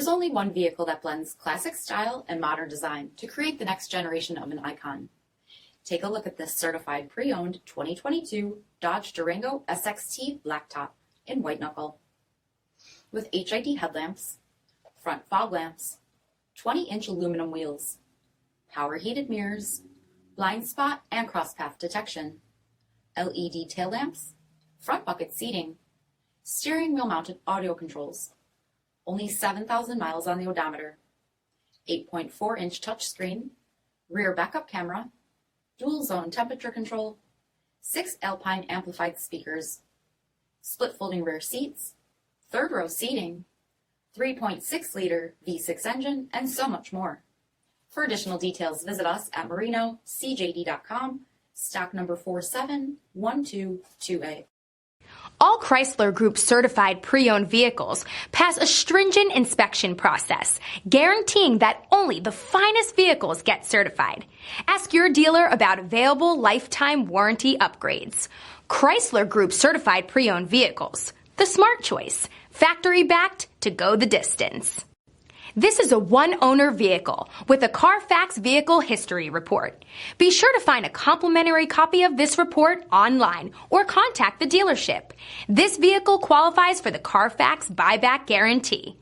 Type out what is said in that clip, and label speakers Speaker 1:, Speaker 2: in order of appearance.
Speaker 1: There's only one vehicle that blends classic style and modern design to create the next generation of an icon. Take a look at this certified pre-owned 2022 Dodge Durango SXT Blacktop in white knuckle. With HID headlamps, front fog lamps, 20-inch aluminum wheels, power heated mirrors, blind spot and crosspath detection, LED tail lamps, front bucket seating, steering wheel mounted audio controls, only 7,000 miles on the odometer, 8.4-inch touchscreen, rear backup camera, dual zone temperature control, 6 ALPINE amplified speakers, split folding rear seats, third row seating, 3.6-liter V6 engine, and so much more. For additional details, visit us at marinocjd.com, stock number 471228.
Speaker 2: All Chrysler Group certified pre-owned vehicles pass a stringent inspection process, guaranteeing that only the finest vehicles get certified. Ask your dealer about available lifetime warranty upgrades. Chrysler Group certified pre-owned vehicles, the smart choice, factory backed to go the distance. This is a one-owner vehicle with a Carfax Vehicle History Report. Be sure to find a complimentary copy of this report online or contact the dealership. This vehicle qualifies for the Carfax Buyback Guarantee.